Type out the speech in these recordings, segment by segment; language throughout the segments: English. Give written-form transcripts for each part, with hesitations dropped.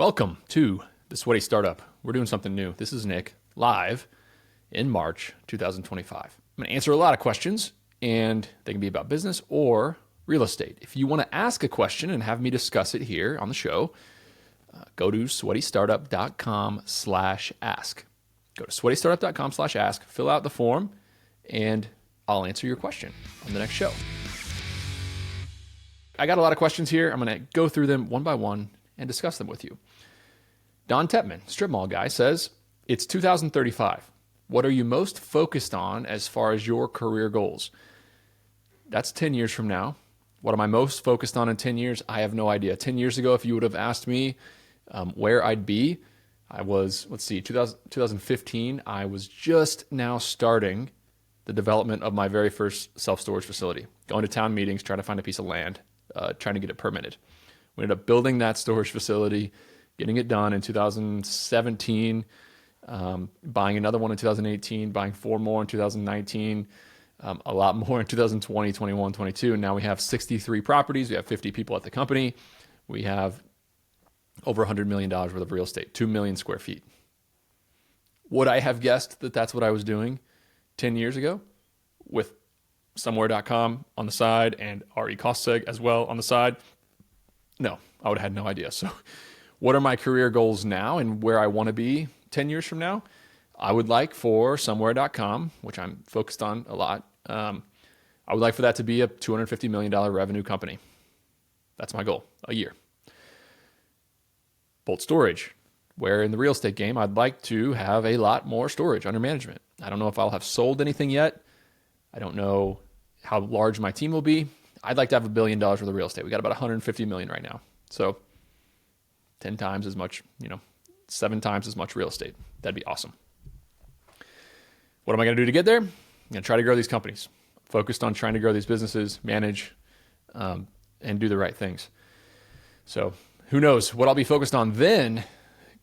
Welcome to the Sweaty Startup. We're doing something new. This is Nick, live in March 2025. I'm going to answer a lot of questions, and they can be about business or real estate. If you want to ask a question and have me discuss it here on the show, go to sweatystartup.com/ask. Go to sweatystartup.com/ask, fill out the form, and I'll answer your question on the next show. I got a lot of questions here. I'm going to go through them one by one and discuss them with you. Don Tepman, strip mall guy, says, it's 2035. What are you most focused on as far as your career goals? That's 10 years from now. What am I most focused on in 10 years? I have no idea. 10 years ago, if you would have asked me where I'd be, I was, 2015, I was just now starting the development of my very first self-storage facility, going to town meetings, trying to find a piece of land, trying to get it permitted. We ended up building that storage facility, getting it done in 2017, buying another one in 2018, buying 4 more in 2019, a lot more in 2020, 21, 22. And now we have 63 properties. We have 50 people at the company. We have over $100 million worth of real estate, 2 million square feet. Would I have guessed that that's what I was doing 10 years ago with somewhere.com on the side and RE Costseg as well on the side? No, I would have had no idea. So what are my career goals now and where I want to be 10 years from now? I would like for somewhere.com, which I'm focused on a lot, I would like for that to be a $250 million revenue company. That's my goal, a year. Bolt Storage, where in the real estate game, I'd like to have a lot more storage under management. I don't know if I'll have sold anything yet. I don't know how large my team will be. I'd like to have $1 billion worth of real estate. We got about 150 million right now. So 10 times as much, 7 times as much real estate. That'd be awesome. What am I going to do to get there? I'm going to try to grow these companies. Focused on trying to grow these businesses, manage, and do the right things. So who knows what I'll be focused on then?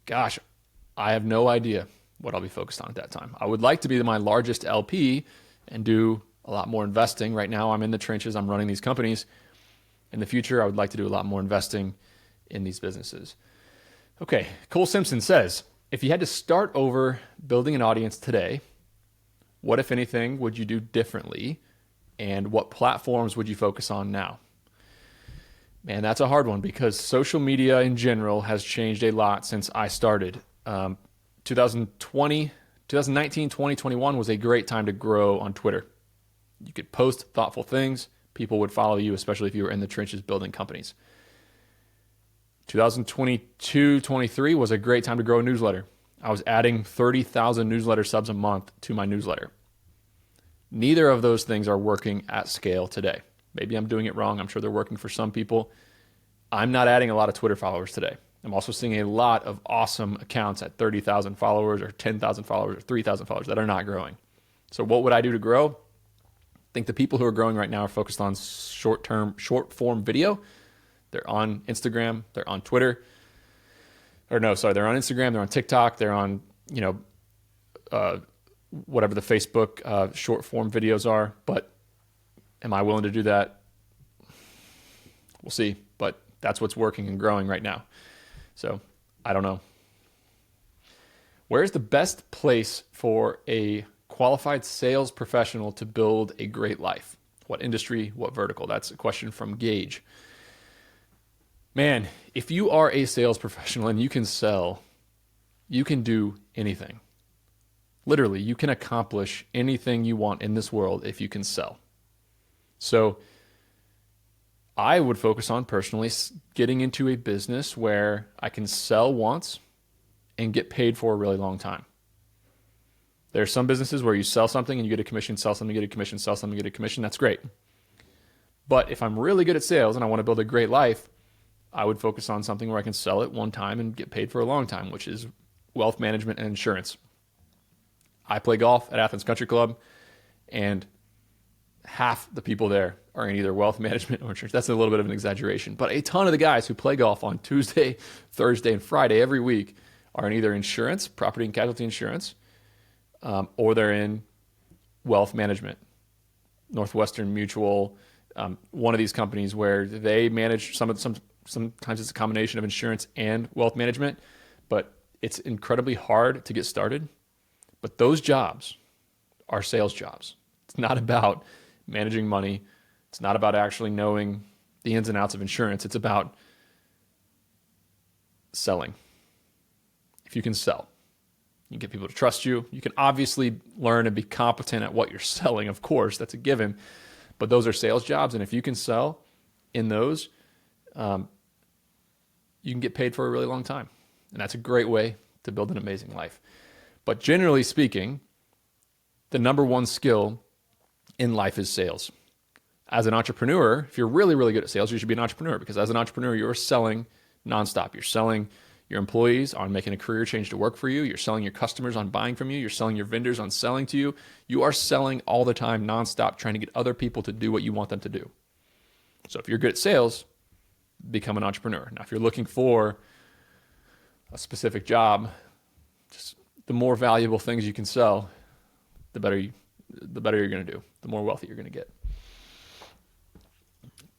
Gosh, I have no idea what I'll be focused on at that time. I would like to be my largest LP and do a lot more investing. Right now, I'm in the trenches. I'm running these companies. In the future, I would like to do a lot more investing in these businesses. Okay, Cole Simpson says, if you had to start over building an audience today, what, if anything, would you do differently? And what platforms would you focus on now? Man, that's a hard one because social media in general has changed a lot since I started. 2019, 2021 was a great time to grow on Twitter. You could post thoughtful things. People would follow you, especially if you were in the trenches building companies. 2022, 23 was a great time to grow a newsletter. I was adding 30,000 newsletter subs a month to my newsletter. Neither of those things are working at scale today. Maybe I'm doing it wrong. I'm sure they're working for some people. I'm not adding a lot of Twitter followers today. I'm also seeing a lot of awesome accounts at 30,000 followers or 10,000 followers or 3,000 followers that are not growing. So what would I do to grow? I think the people who are growing right now are focused on short form video. They're on Instagram, they're on Twitter. They're on Instagram, they're on TikTok, they're on, whatever the Facebook short form videos are. But am I willing to do that? We'll see. But that's what's working and growing right now. So I don't know. Where's the best place for a qualified sales professional to build a great life? What industry, what vertical? That's a question from Gage. Man, if you are a sales professional and you can sell, you can do anything. Literally, you can accomplish anything you want in this world if you can sell. So I would focus on personally getting into a business where I can sell once and get paid for a really long time. There are some businesses where you sell something and you get a commission, sell something, get a commission, sell something, get a commission. That's great. But if I'm really good at sales and I want to build a great life, I would focus on something where I can sell it one time and get paid for a long time, which is wealth management and insurance. I play golf at Athens Country Club, and half the people there are in either wealth management or insurance. That's a little bit of an exaggeration, but a ton of the guys who play golf on Tuesday, Thursday, and Friday every week are in either insurance, property and casualty insurance, or they're in wealth management, Northwestern Mutual, one of these companies where they manage some Sometimes it's a combination of insurance and wealth management, but it's incredibly hard to get started. But those jobs are sales jobs. It's not about managing money. It's not about actually knowing the ins and outs of insurance. It's about selling. If you can sell, you can get people to trust you. You can obviously learn and be competent at what you're selling. Of course, that's a given. But those are sales jobs. And if you can sell in those, you can get paid for a really long time. And that's a great way to build an amazing life. But generally speaking, the number one skill in life is sales. As an entrepreneur, if you're really, really good at sales, you should be an entrepreneur, because as an entrepreneur, you're selling nonstop. You're selling your employees on making a career change to work for you. You're selling your customers on buying from you. You're selling your vendors on selling to you. You are selling all the time, nonstop, trying to get other people to do what you want them to do. So if you're good at sales, become an entrepreneur. Now, if you're looking for a specific job, just the more valuable things you can sell, the better you're going to do, the more wealthy you're going to get.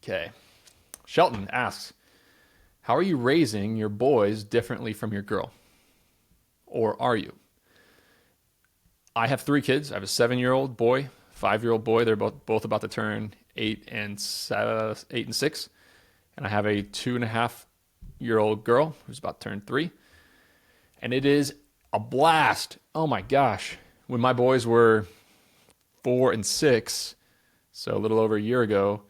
Okay. Shelton asks, how are you raising your boys differently from your girl? Or are you? I have 3 kids. I have a 7-year-old boy, 5-year-old boy. They're both about to turn 8 and 6. And I have a 2.5-year-old girl who's about to turn 3. And it is a blast. Oh my gosh. When my boys were 4 and 6, so a little over a year ago,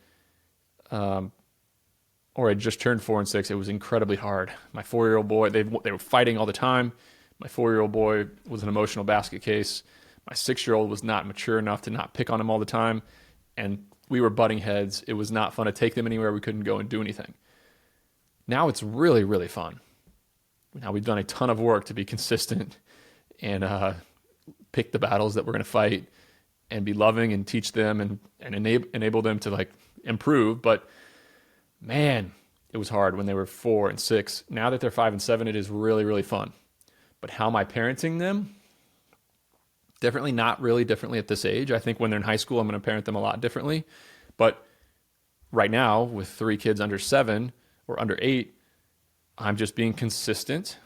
or had just turned 4 and 6, it was incredibly hard. My 4-year-old boy, they were fighting all the time. My 4-year-old boy was an emotional basket case. My 6-year-old was not mature enough to not pick on him all the time. And we were butting heads. It was not fun to take them anywhere. We couldn't go and do anything. Now it's really, really fun. Now we've done a ton of work to be consistent and pick the battles that we're going to fight and be loving and teach them and enable them to like improve. But man, it was hard when they were 4 and 6. Now that they're 5 and 7, it is really, really fun. But how am I parenting them? Definitely not really differently at this age. I think when they're in high school, I'm going to parent them a lot differently. But right now, with 3 kids under 7 or under 8, I'm just being consistent,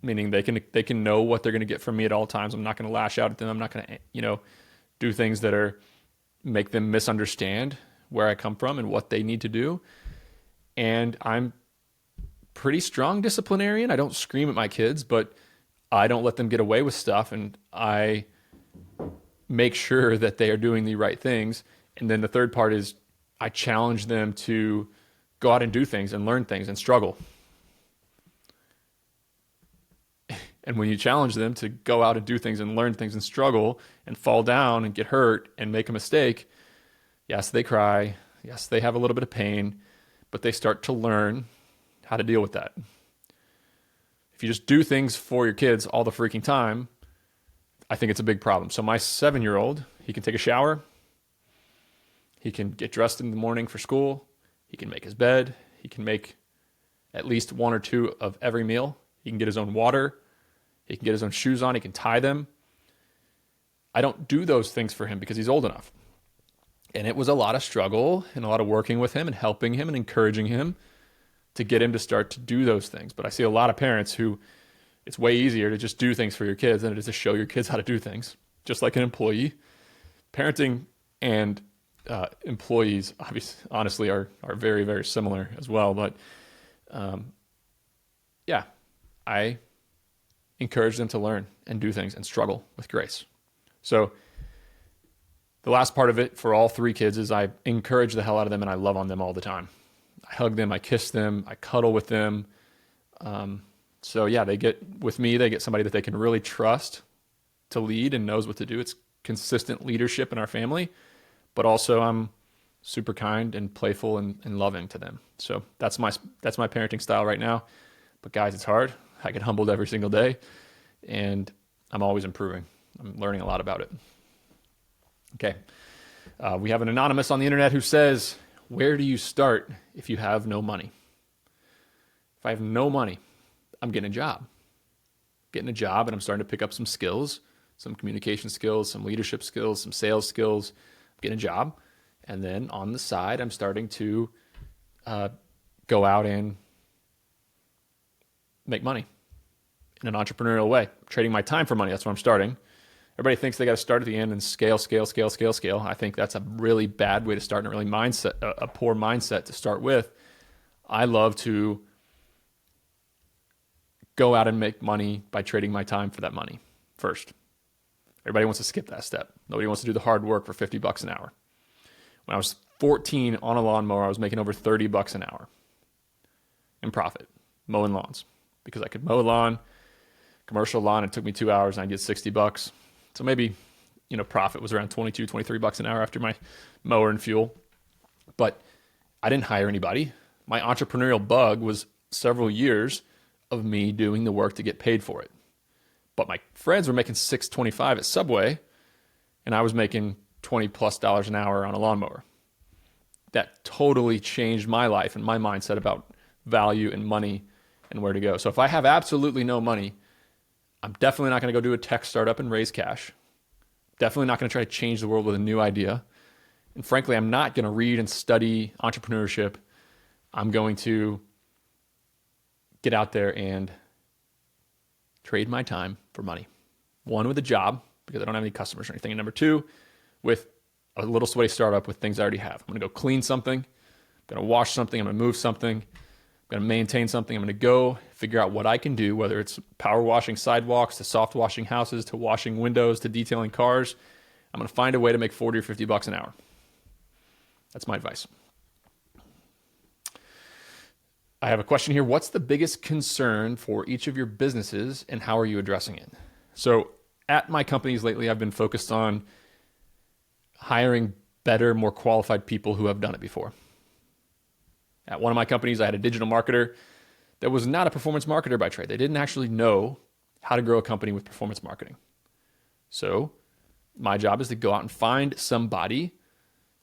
meaning they can know what they're going to get from me at all times. I'm not going to lash out at them. I'm not going to, do things that make them misunderstand where I come from and what they need to do. And I'm pretty strong disciplinarian. I don't scream at my kids, but I don't let them get away with stuff, and I make sure that they are doing the right things. And then the third part is I challenge them to go out and do things and learn things and struggle. And when you challenge them to go out and do things and learn things and struggle and fall down and get hurt and make a mistake, yes, they cry. Yes, they have a little bit of pain, but they start to learn how to deal with that. If you just do things for your kids all the freaking time, I think it's a big problem. So my 7-year-old, he can take a shower. He can get dressed in the morning for school. He can make his bed. He can make at least 1 or 2 of every meal. He can get his own water. He can get his own shoes on. He can tie them. I don't do those things for him because he's old enough. And it was a lot of struggle and a lot of working with him and helping him and encouraging him to get him to start to do those things. But I see a lot of parents who it's way easier to just do things for your kids than it is to show your kids how to do things. Just like an employee. Parenting and employees, obviously, honestly, are very, very similar as well. But I encourage them to learn and do things and struggle with grace. So the last part of it for all 3 kids is I encourage the hell out of them and I love on them all the time. I hug them, I kiss them, I cuddle with them. They get with me, they get somebody that they can really trust to lead and knows what to do. It's consistent leadership in our family, but also I'm super kind and playful and loving to them. So that's my parenting style right now. But guys, it's hard. I get humbled every single day and I'm always improving. I'm learning a lot about it. Okay. We have an anonymous on the internet who says, where do you start if you have no money? If I have no money, I'm getting a job. Getting a job and I'm starting to pick up some skills, some communication skills, some leadership skills, some sales skills. I'm getting a job. And then on the side, I'm starting to go out and make money in an entrepreneurial way, trading my time for money. That's where I'm starting. Everybody thinks they got to start at the end and scale, scale, scale, scale, scale. I think that's a really bad way to start and a poor mindset to start with. I love to go out and make money by trading my time for that money first. Everybody wants to skip that step. Nobody wants to do the hard work for $50 an hour. When I was 14 on a lawnmower, I was making over $30 an hour in profit, mowing lawns, because I could mow a lawn, commercial lawn. It took me 2 hours and I'd get $60. So maybe, profit was around $22, $23 an hour after my mower and fuel. But I didn't hire anybody. My entrepreneurial bug was several years of me doing the work to get paid for it. But my friends were making $6.25 at Subway, and I was making $20+ an hour on a lawnmower. That totally changed my life and my mindset about value and money and where to go. So if I have absolutely no money, I'm definitely not going to go do a tech startup and raise cash. Definitely not going to try to change the world with a new idea. And frankly, I'm not going to read and study entrepreneurship. I'm going to get out there and trade my time for money. One, with a job, because I don't have any customers or anything. And number two, with a little sweaty startup with things I already have. I'm going to go clean something. I'm going to wash something. I'm going to move something. I'm going to maintain something. I'm going to go figure out what I can do, whether it's power washing sidewalks to soft washing houses to washing windows to detailing cars. I'm going to find a way to make $40 or $50 an hour. That's my advice. I have a question here. What's the biggest concern for each of your businesses and how are you addressing it? So at my companies lately, I've been focused on hiring better, more qualified people who have done it before. At one of my companies, I had a digital marketer that was not a performance marketer by trade. They didn't actually know how to grow a company with performance marketing. So my job is to go out and find somebody.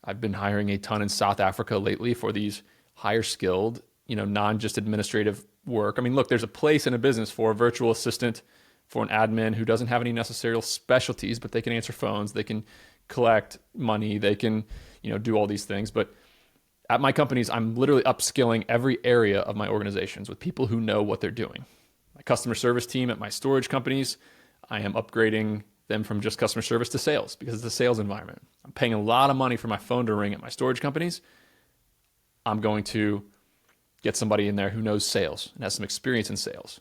I've been hiring a ton in South Africa lately for these higher skilled, non just administrative work. I mean, look, there's a place in a business for a virtual assistant, for an admin who doesn't have any necessary specialties, but they can answer phones, they can collect money, they can, do all these things. But at my companies, I'm literally upskilling every area of my organizations with people who know what they're doing. My customer service team at my storage companies, I am upgrading them from just customer service to sales because it's a sales environment. I'm paying a lot of money for my phone to ring at my storage companies. I'm going to get somebody in there who knows sales and has some experience in sales.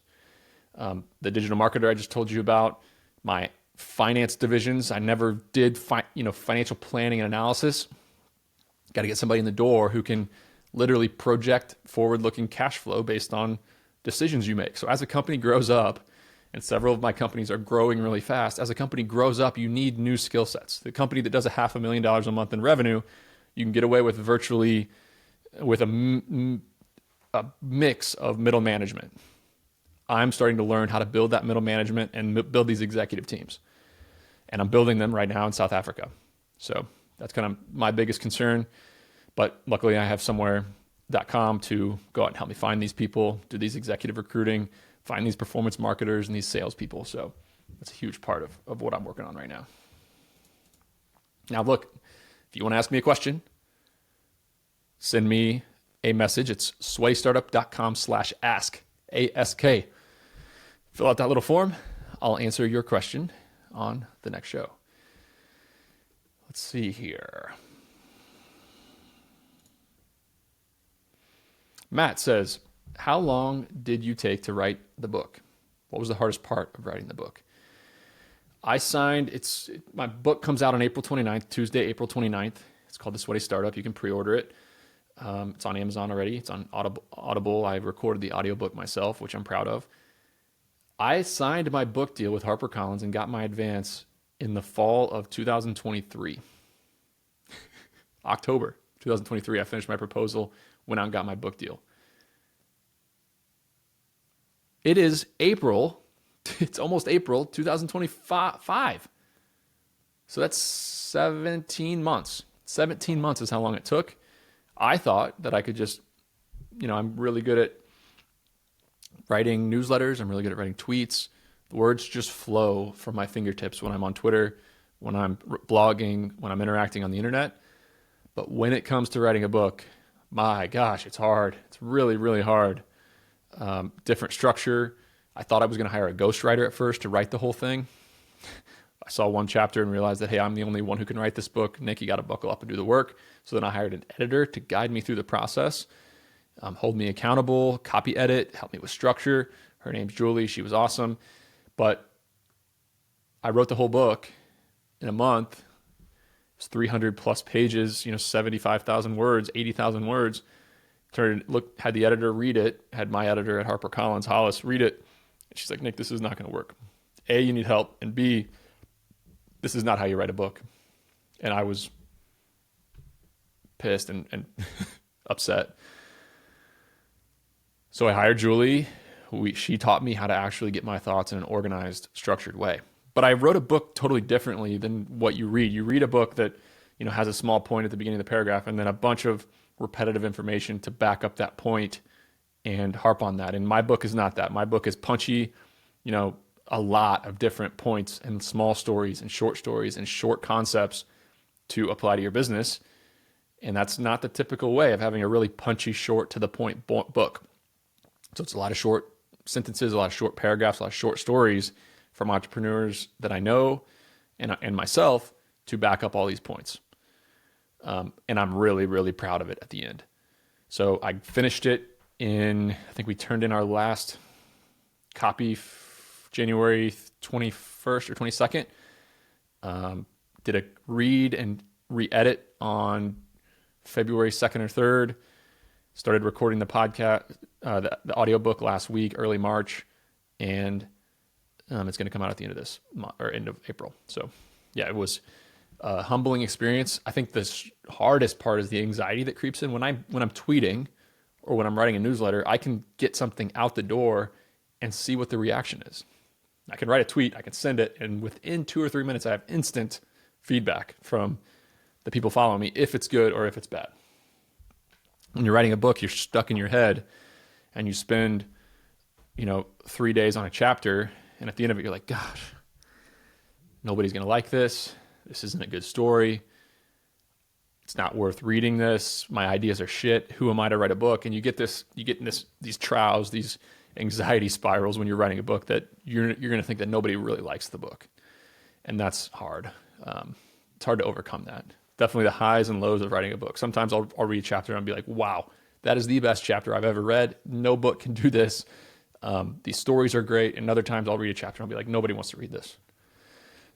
The digital marketer I just told you about, my finance divisions, I never did financial planning and analysis. Got to get somebody in the door who can literally project forward-looking cash flow based on decisions you make. So as a company grows up, and several of my companies are growing really fast, as a company grows up, you need new skill sets. The company that does $500,000 a month in revenue, you can get away with a mix of middle management. I'm starting to learn how to build that middle management and build these executive teams. And I'm building them right now in South Africa. So that's kind of my biggest concern. But luckily I have somewhere.com to go out and help me find these people, do these executive recruiting, find these performance marketers and these salespeople. So that's a huge part of what I'm working on right now. Now, look, if you want to ask me a question, send me a message. It's sweatystartup.com/ask, ASK. Fill out that little form. I'll answer your question on the next show. Let's see here. Matt says, how long did you take to write the book? What was the hardest part of writing the book? My book comes out on April 29th, Tuesday, April 29th. It's called The Sweaty Startup. You can pre-order it. It's on Amazon already. It's on Audible. I recorded the audiobook myself, which I'm proud of. I signed my book deal with HarperCollins and got my advance in the fall of 2023. October 2023, I finished my proposal, went out and got my book deal. It is April. It's almost April 2025. So that's 17 months. 17 months is how long it took. I thought that I could just, I'm really good at writing newsletters. I'm really good at writing tweets. The words just flow from my fingertips when I'm on Twitter, when I'm blogging, when I'm interacting on the internet. But when it comes to writing a book, My gosh, it's hard. It's really, really hard. Different structure. I thought I was going to hire a ghostwriter at first to write the whole thing. I saw one chapter and realized that, hey, I'm the only one who can write this book. Nick, you got to buckle up and do the work. So then I hired an editor to guide me through the process, hold me accountable, copy edit, help me with structure. Her name's Julie. She was awesome. But I wrote the whole book in a month. It was 300 plus pages, 75,000 words, 80,000 words. Had the editor read it, had my editor at HarperCollins, Hollis, read it. And she's like, Nick, this is not going to work. A, you need help. And B, this is not how you write a book. And I was pissed and upset. So I hired Julie. She taught me how to actually get my thoughts in an organized, structured way. But I wrote a book totally differently than what you read. You read a book that, has a small point at the beginning of the paragraph and then a bunch of repetitive information to back up that point and harp on that. And my book is not that. My book is punchy, a lot of different points and small stories and short concepts to apply to your business. And that's not the typical way of having a really punchy, short to the point book. So it's a lot of short sentences, a lot of short paragraphs, a lot of short stories from entrepreneurs that I know and myself to back up all these points. And I'm really, really proud of it at the end. So I finished it I think we turned in our last copy January 21st or 22nd. Did a read and re-edit on February 2nd or 3rd. Started recording the podcast, the audiobook last week, early March. And it's going to come out at the end of this month or end of April. So yeah, it was a humbling experience. I think the hardest part is the anxiety that creeps in when I'm tweeting or when I'm writing a newsletter. I can get something out the door and see what the reaction is. I can write a tweet, I can send it, and within 2 or 3 minutes, I have instant feedback from the people following me if it's good or if it's bad. When you're writing a book, you're stuck in your head and you spend, 3 days on a chapter, and at the end of it, you're like, gosh, nobody's going to like this. This isn't a good story. It's not worth reading this. My ideas are shit. Who am I to write a book? And you get these trials, these anxiety spirals when you're writing a book that you're going to think that nobody really likes the book. And that's hard. It's hard to overcome that. Definitely the highs and lows of writing a book. Sometimes I'll read a chapter and be like, wow, that is the best chapter I've ever read. No book can do this. These stories are great. And other times I'll read a chapter and I'll be like, nobody wants to read this.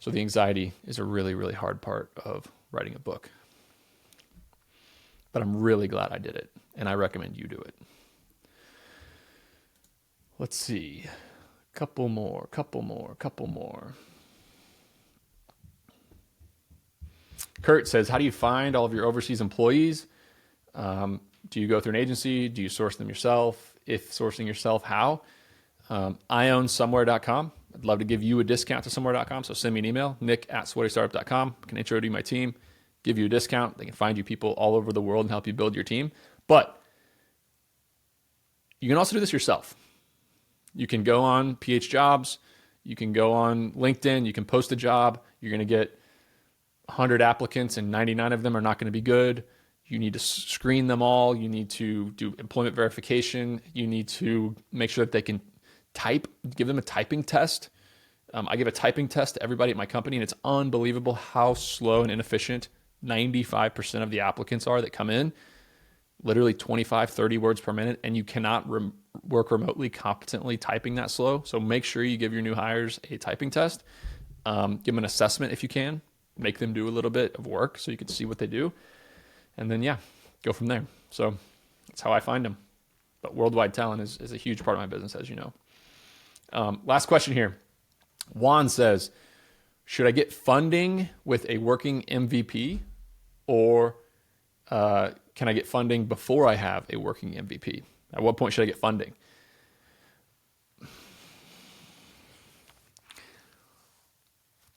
So the anxiety is a really, really hard part of writing a book. But I'm really glad I did it. And I recommend you do it. Let's see. Couple more. Kurt says, how do you find all of your overseas employees? Do you go through an agency? Do you source them yourself? If sourcing yourself, how? I own somewhere.com. I'd love to give you a discount to somewhere.com. So send me an email, nick@sweatystartup.com. I can intro to you my team, give you a discount. They can find you people all over the world and help you build your team. But you can also do this yourself. You can go on PH Jobs. You can go on LinkedIn. You can post a job. You're going to get 100 applicants and 99 of them are not going to be good. You need to screen them all. You need to do employment verification. You need to make sure that they can type, give them a typing test. I give a typing test to everybody at my company, and it's unbelievable how slow and inefficient 95% of the applicants are that come in. Literally 25, 30 words per minute, and you cannot work remotely competently typing that slow. So make sure you give your new hires a typing test. Give them an assessment if you can. Make them do a little bit of work so you can see what they do. And then, go from there. So that's how I find them. But worldwide talent is a huge part of my business, as you know. Last question here. Juan says, should I get funding with a working MVP or can I get funding before I have a working MVP? At what point should I get funding?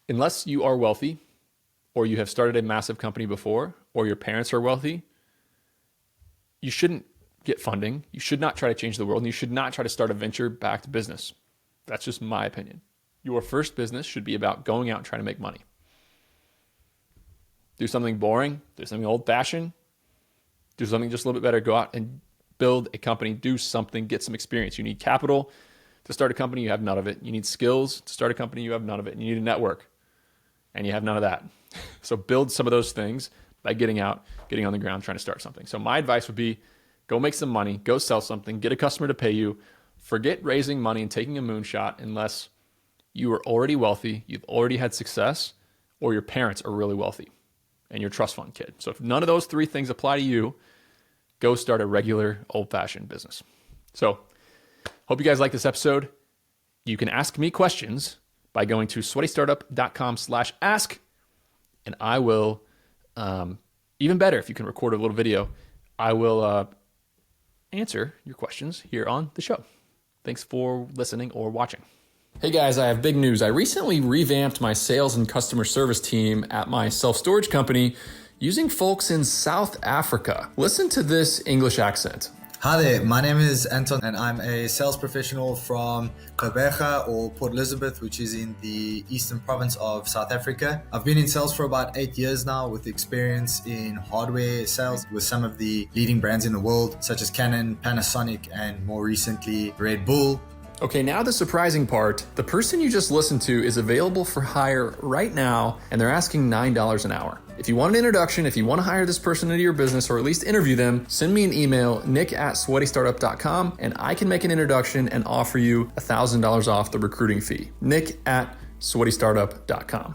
Unless you are wealthy or you have started a massive company before or your parents are wealthy, you shouldn't get funding. You should not try to change the world, and you should not try to start a venture-backed business. That's just my opinion. Your first business should be about going out and trying to make money. Do something boring, do something old-fashioned, Do something just a little bit better. Go out and build a company, do something, get some experience. You need capital to start a company, you have none of it. You need skills to start a company, you have none of it. You need a network, and you have none of that. So build some of those things by getting out, getting on the ground, trying to start something. So my advice would be go make some money, go sell something, get a customer to pay you. Forget raising money and taking a moonshot unless you are already wealthy, you've already had success, or your parents are really wealthy and you're a trust fund kid. So if none of those three things apply to you, go start a regular old-fashioned business. So hope you guys like this episode. You can ask me questions by going to sweatystartup.com/ask, and I will, even better, if you can record a little video, I will answer your questions here on the show. Thanks for listening or watching. Hey guys, I have big news. I recently revamped my sales and customer service team at my self-storage company using folks in South Africa. Listen to this English accent. Hi there, my name is Anton and I'm a sales professional from Gqeberha or Port Elizabeth, which is in the eastern province of South Africa. I've been in sales for about 8 years now with experience in hardware sales with some of the leading brands in the world, such as Canon, Panasonic, and more recently, Red Bull. Okay, now the surprising part. The person you just listened to is available for hire right now, and they're asking $9 an hour. If you want an introduction, if you want to hire this person into your business or at least interview them, send me an email, nick@sweatystartup.com, and I can make an introduction and offer you $1,000 off the recruiting fee. nick@sweatystartup.com.